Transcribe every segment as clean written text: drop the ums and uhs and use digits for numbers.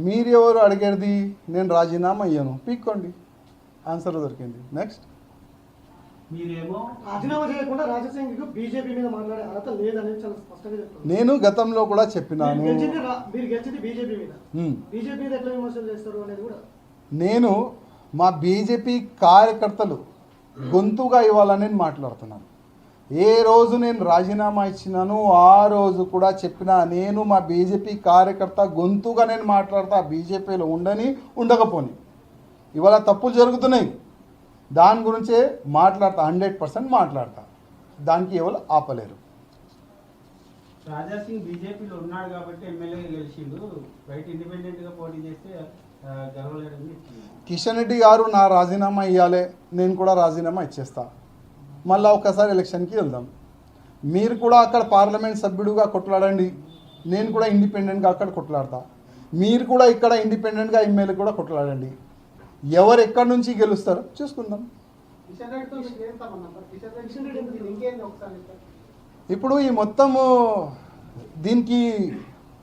మీరు ఎవరు అడిగేది? నేను రాజీనామా అయ్యాను, పీక్కోండి. ఆన్సర్ దొరికింది. నెక్స్ట్. మీరేమో రాజీనామా చేయకుండా రాజశేఖర్ బీజేపీ మీద మాట్లాడే అర్హత లేదని చాలా స్పష్టంగా చెప్తున్నారు. నేను గతంలో కూడా చెప్పినాను. మీరు గెలిచింది బీజేపీ మీద. బీజేపీ మీద ఎట్లా విమర్శలు చేస్తారు అనేది కూడా. నేను మా బీజేపీ కార్యకర్తలు గొంతుగా ఇవ్వాలని మాట్లాడుతున్నాను. ఏ రోజు నేను రాజీనామా ఇచ్చినాను ఆ రోజు కూడా చెప్పినా నేను మా బీజేపీ కార్యకర్త గొంతుగా నేను మాట్లాడతా. బీజేపీలో ఉండని ఉండకపోని ఇవాళ తప్పులు జరుగుతున్నాయి, దాని గురించే మాట్లాడతా. 100% మాట్లాడతా. దానికి ఎవరు ఆపలేరు. రాజా సింగ్ బీజేపీలో ఉన్నాడు కాబట్టి ఎమ్మెల్యేగా గెలిచిండు. బయట ఇండిపెండెంట్గా పోటీ చేస్తే గెలవలేడని. కిషన్ రెడ్డి గారు నా రాజీనామా ఇవ్వాలి, నేను కూడా రాజీనామా ఇచ్చేస్తా. మళ్ళీ ఒకసారి ఎలక్షన్కి వెళ్దాం. మీరు కూడా అక్కడ పార్లమెంట్ సభ్యుడిగా కొట్లాడండి, నేను కూడా ఇండిపెండెంట్గా అక్కడ కొట్లాడతా. మీరు కూడా ఇక్కడ ఇండిపెండెంట్గా ఎమ్మెల్యే కూడా కొట్లాడండి. ఎవరు ఎక్కడి నుంచి గెలుస్తారో చూసుకుందాం. ఇప్పుడు ఈ మొత్తము దీనికి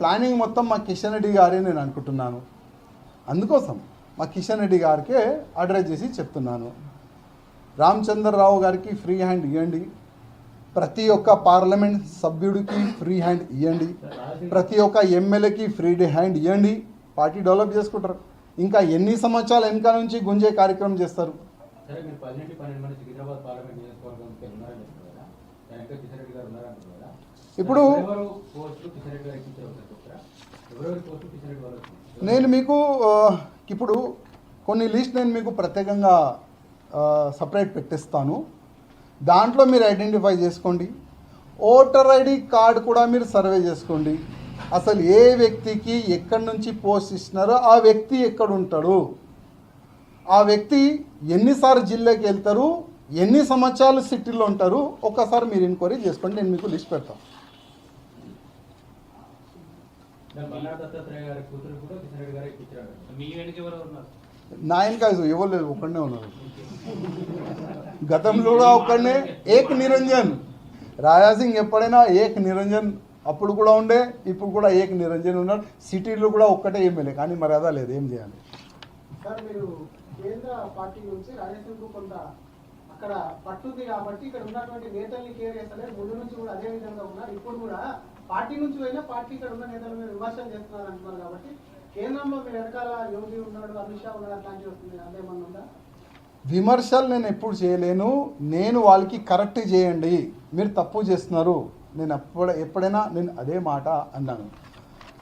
ప్లానింగ్ మొత్తం మా కిషన్ రెడ్డి గారే నేను అనుకుంటున్నాను. అందుకోసం మా కిషన్ రెడ్డి గారికే అడ్రస్ చేసి చెప్తున్నాను. రామచంద్రరావు గారికి ఫ్రీ హ్యాండ్ ఇవ్వండి, ప్రతి ఒక్క పార్లమెంట్ సభ్యుడికి ఫ్రీ హ్యాండ్ ఇవ్వండి, ప్రతి ఒక్క ఎమ్మెల్యేకి ఫ్రీ హ్యాండ్ ఇవ్వండి. పార్టీ డెవలప్ చేసుకుంటారు. ఇంకా ఎన్ని సంవత్సరాలు వెనక నుంచి గుంజే కార్యక్రమం చేస్తారు. ఇప్పుడు నేను మీకు ఇప్పుడు కొన్ని లిస్ట్ నేను మీకు ప్రత్యేకంగా సపరేట్ పెట్టిస్తాను. దాంట్లో మీరు ఐడెంటిఫై చేసుకోండి. ఓటర్ ఐడి కార్డు కూడా మీరు సర్వే చేసుకోండి. అసలు ఏ వ్యక్తికి ఎక్కడి నుంచి పోస్ట్ ఇస్తున్నారో ఆ వ్యక్తి ఎక్కడ ఉంటాడు, ఆ వ్యక్తి ఎన్నిసార్లు జిల్లాకి వెళ్తారు, ఎన్ని సంవత్సరాలు సిటీలో ఉంటారు, ఒక్కసారి మీరు ఎంక్వైరీ చేసుకోండి. నేను మీకు లిస్ట్ పెడతాను. నా వెనక ఎవరు లేదు, ఒక్కడనే ఉన్నారు. గతంలో కూడా ఒక్కడనే ఏక్ నిరంజన్. రాజాసింగ్ ఎప్పుడైనా ఏక్ నిరంజన్ అప్పుడు కూడా ఉండే, ఇప్పుడు కూడా ఏక్ నిరంజన్ ఉన్నాడు. సిటీలో కూడా ఒక్కటే ఎమ్మెల్యే, కానీ మర్యాద లేదు. ఏం చేయాలి సార్? మీరు కేంద్ర పార్టీ నుంచి రాజాసింగ్ కొంత అక్కడ పట్టుంది కాబట్టి ఇక్కడ ఉన్నటువంటి నేతల్ని కేర్ చేస్తలేదు. ముందు నుంచి కూడా అదే విధంగా ఉన్నారు. ఇప్పుడు కూడా పార్టీ నుంచి పోయినా పార్టీ ఇక్కడ ఉన్న నేతల మీద విమర్శలు చేస్తున్నారు అంటున్నారు. కాబట్టి కేంద్రంలో మీరు వెనకాల యోగి ఉన్నాడు, అమిత్ షా ఉన్నాడు, అట్లాంటివి వస్తుంది. అదేమన్నా ఉందా? విమర్శలు నేను ఎప్పుడు చేయలేను. నేను వాళ్ళకి కరెక్ట్ చేయండి, మీరు తప్పు చేస్తున్నారు. నేను ఎప్పుడైనా నేను అదే మాట అన్నాను.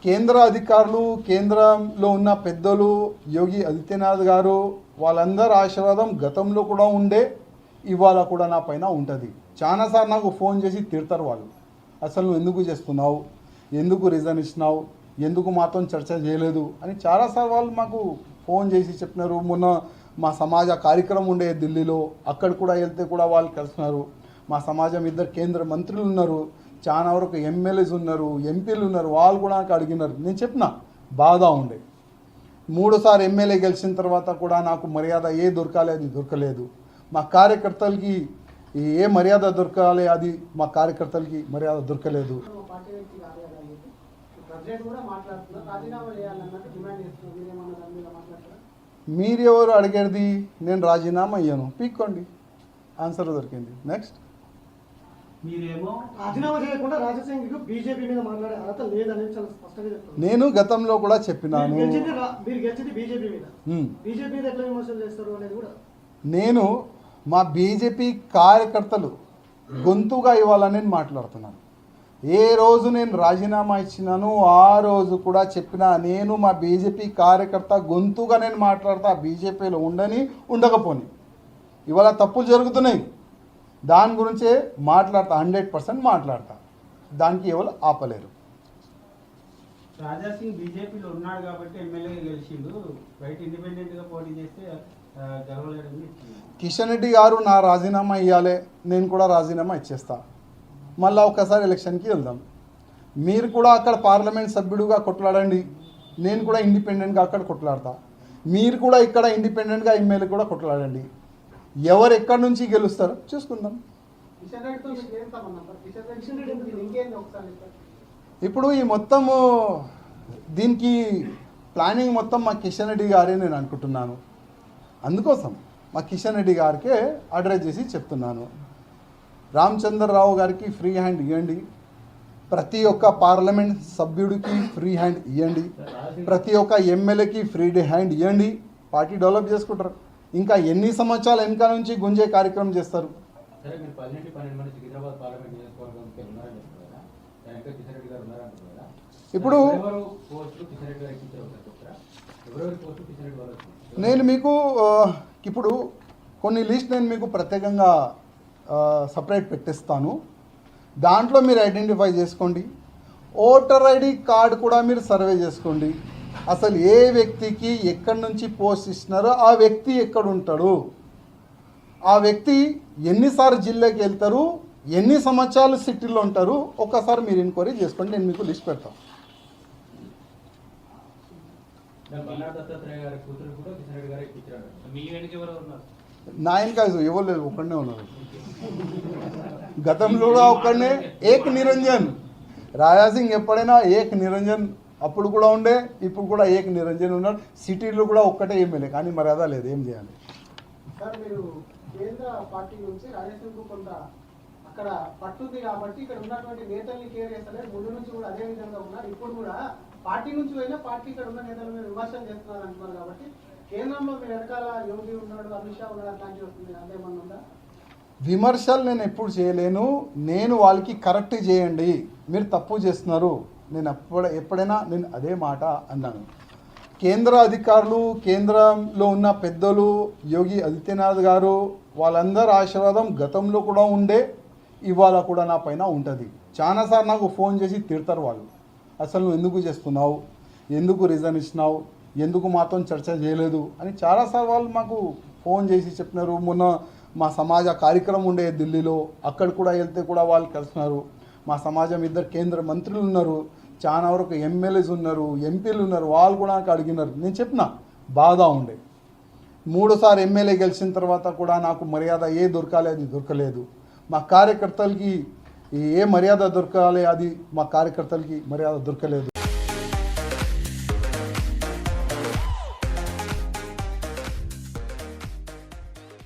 కేంద్ర అధికారులు, కేంద్రంలో ఉన్న పెద్దలు, యోగి ఆదిత్యనాథ్ గారు, వాళ్ళందరూ ఆశీర్వాదం గతంలో కూడా ఉండే, ఇవాళ కూడా నా పైన ఉంటుంది. చాలాసార్లు నాకు ఫోన్ చేసి తిడతారు వాళ్ళు. అసలు నువ్వు ఎందుకు చేస్తున్నావు, ఎందుకు రీజన్ ఇచ్చినావు, ఎందుకు మాతో చర్చ చేయలేదు అని చాలాసార్లు వాళ్ళు మాకు ఫోన్ చేసి చెప్పినారు. మొన్న మా సమాజ కార్యక్రమం ఉండే ఢిల్లీలో, అక్కడ కూడా వెళ్తే కూడా వాళ్ళు కలిసినారు. మా సమాజం 2 కేంద్ర మంత్రులు ఉన్నారు, చాలా వరకు ఎమ్మెల్యేస్ ఉన్నారు, ఎంపీలు ఉన్నారు. వాళ్ళు కూడా నాకు అడిగినారు. నేను చెప్పిన బాధ ఉండే. 3 సార్లు ఎమ్మెల్యే గెలిచిన తర్వాత కూడా నాకు మర్యాద దొరకాలి, అది దొరకలేదు. మా కార్యకర్తలకి ఏ మర్యాద దొరకాలి, అది మా కార్యకర్తలకి మర్యాద దొరకలేదు. మీరు ఎవరు అడిగేది? నేను రాజీనామా అయ్యాను, పీక్కోండి. ఆన్సర్ దొరికింది. నెక్స్ట్. మీరేమో రాజీనామా చేయకుండా రాజశేఖర్ బీజేపీ మీద మాట్లాడే అర్హత లేదని చాలా స్పష్టంగా చెప్తున్నారు. నేను గతంలో కూడా చెప్పినాను. మీరు గెలిచింది బీజేపీ మీద. బీజేపీ మీద ఎట్లా విమర్శలు చేస్తారు అనేది కూడా. నేను మా బీజేపీ కార్యకర్తలు గొంతుగా ఇవ్వాలని మాట్లాడుతున్నాను. ఏ రోజు నేను రాజీనామా ఇచ్చినాను ఆ రోజు కూడా చెప్పినా నేను మా బీజేపీ కార్యకర్త గొంతుగా నేను మాట్లాడతా. బీజేపీలో ఉండని ఉండకపోని ఇవాళ తప్పులు జరుగుతున్నాయి, దాని గురించే మాట్లాడతా. 100% మాట్లాడతా. దానికి ఎవరు ఆపలేరు. రాజా సింగ్ బీజేపీలో ఉన్నాడు కాబట్టి ఎమ్మెల్యేగా గెలిచిండు. బయట ఇండిపెండెంట్గా పోటీ చేస్తే గెలవలేడని. కిషన్ రెడ్డి గారు నా రాజీనామా ఇవ్వాలి, నేను కూడా రాజీనామా ఇచ్చేస్తా. మళ్ళీ ఒకసారి ఎలక్షన్కి వెళ్దాం. మీరు కూడా అక్కడ పార్లమెంట్ సభ్యుడిగా కొట్లాడండి, నేను కూడా ఇండిపెండెంట్గా అక్కడ కొట్లాడతా. మీరు కూడా ఇక్కడ ఇండిపెండెంట్గా ఎమ్మెల్యే కూడా కొట్లాడండి. ఎవరు ఎక్కడి నుంచి గెలుస్తారో చూసుకుందాం. కిషన్ రెడ్డితో మీకు ఏం సంబంధం సార్? కిషన్ రెడ్డి మీరు ఇంకేంది ఒకసారి చెప్పండి. ఇప్పుడు ఈ మొత్తము దీనికి ప్లానింగ్ మొత్తం మా కిషన్ రెడ్డి గారే నేను అనుకుంటున్నాను. అందుకోసం మా కిషన్ రెడ్డి గారికే అడ్రస్ చేసి చెప్తున్నాను. రామచంద్రరావు గారికి ఫ్రీ హ్యాండ్ ఇవ్వండి, ప్రతి ఒక్క పార్లమెంట్ సభ్యుడికి ఫ్రీ హ్యాండ్ ఇవ్వండి, ప్రతి ఒక్క ఎమ్మెల్యేకి ఫ్రీ హ్యాండ్ ఇవ్వండి. పార్టీ డెవలప్ చేసుకుంటారు. ఇంకా ఎన్ని సంవత్సరాలు వెనక నుంచి గుంజే కార్యక్రమం చేస్తారు. సరే, మీరు 12 మంది సికింద్రాబాద్ పార్లమెంట్ నియోజకవర్గంకి ఉన్నారని చెప్తారు కదా, దానికి కిషన్ రెడ్డి గారు ఉన్నారంటారు కదా. ఇప్పుడు ఎవరు పోస్టులు కిషన్ రెడ్డి గారు ఇచ్చారు ఒకసారి చెప్తారా? ఎవరెవరి పోస్టులు కిషన్ రెడ్డి వాళ్ళు వచ్చింది? నేను మీకు ఇప్పుడు కొన్ని లిస్ట్ నేను మీకు ప్రత్యేకంగా సపరేట్ పెట్టిస్తాను. దాంట్లో మీరు ఐడెంటిఫై చేసుకోండి. ఓటర్ ఐడి కార్డు కూడా మీరు సర్వే చేసుకోండి. అసలు ఏ వ్యక్తికి ఎక్కడి నుంచి పోస్ట్ ఇస్తున్నారో ఆ వ్యక్తి ఎక్కడ ఉంటాడు, ఆ వ్యక్తి ఎన్నిసార్లు జిల్లాకి వెళ్తారు, ఎన్ని సంవత్సరాలు సిటీలో ఉంటారు, ఒక్కసారి మీరు ఎంక్వైరీ చేసుకోండి. నేను మీకు లిస్ట్ పెడతాను. బండారు దత్తాత్రేయ గారి కూతురు కూడా కిషన్ రెడ్డి గారు ఇచ్చారు. మీ వెనక ఎవరు ఉన్నారు? నా ఇంకా ఎవరు లేదు, ఒక్కడనే ఉన్నారు. గతంలో కూడా ఒక్కడనే ఏక్ నిరంజన్ రాజాసింగ్, ఎప్పుడైనా ఏక్ నిరంజన్ అప్పుడు కూడా ఉండే, ఇప్పుడు కూడా ఏక్ నిరంజన్ ఉన్నాడు. సిటీలో కూడా ఒక్కటే ఎమ్మెల్యే, కానీ మర్యాద లేదు, ఏం చేయాలి. సార్ మీరు కేంద్ర పార్టీ నుంచి రాజేశ్వరకు కొంత అక్కడ పట్టుంది కాబట్టి ఇక్కడ ఉన్నటువంటి నేతల్ని కేర్ చేస్తలేదు. ముందు నుంచి కూడా అదే విధంగా ఉన్నారు. ఇప్పుడు కూడా పార్టీ నుంచి పోయినా పార్టీ ఇక్కడ ఉన్న నేతల మీద విమర్శలు చేస్తున్నారు అంటున్నారు. కాబట్టి కేంద్రంలో మీరు వెనకాల యోగి ఉన్నాడు, అమిత్ షా ఉన్నాడు, అట్లాంటివి వస్తుంది, అంతేమన్నా ఉందా? విమర్శలు నేను ఎప్పుడు చేయలేను. నేను వాళ్ళకి కరెక్ట్ చేయండి, మీరు తప్పు చేస్తున్నారు, నేను ఎప్పుడైనా నేను అదే మాట అన్నాను. కేంద్ర అధికారులు, కేంద్రంలో ఉన్న పెద్దలు, యోగి ఆదిత్యనాథ్ గారు, వాళ్ళందరి ఆశీర్వాదం గతంలో కూడా ఉండే, ఇవాళ కూడా నా పైన ఉంటుంది. చాలాసార్లు నాకు ఫోన్ చేసి తిడతారు వాళ్ళు. అసలు నువ్వు ఎందుకు చేస్తున్నావు, ఎందుకు రీజన్ ఇచ్చినావు, ఎందుకు మాతో చర్చ చేయలేదు అని చాలాసార్లు వాళ్ళు మాకు ఫోన్ చేసి చెప్పినారు. మొన్న మా సమాజ కార్యక్రమం ఉండే ఢిల్లీలో, అక్కడ కూడా వెళ్తే కూడా వాళ్ళు కలిసినారు. మా సమాజం 2 కేంద్ర మంత్రులు ఉన్నారు, చాలా వరకు ఎమ్మెల్యేస్ ఉన్నారు, ఎంపీలు ఉన్నారు, వాళ్ళు కూడా నాకు అడిగినారు. నేను చెప్పిన బాధ ఉండే. 3 సార్లు ఎమ్మెల్యే గెలిచిన తర్వాత కూడా నాకు మర్యాద దొరకాలి, అది దొరకలేదు. మా కార్యకర్తలకి ఏ మర్యాద దొరకాలి, అది మా కార్యకర్తలకి మర్యాద దొరకలేదు.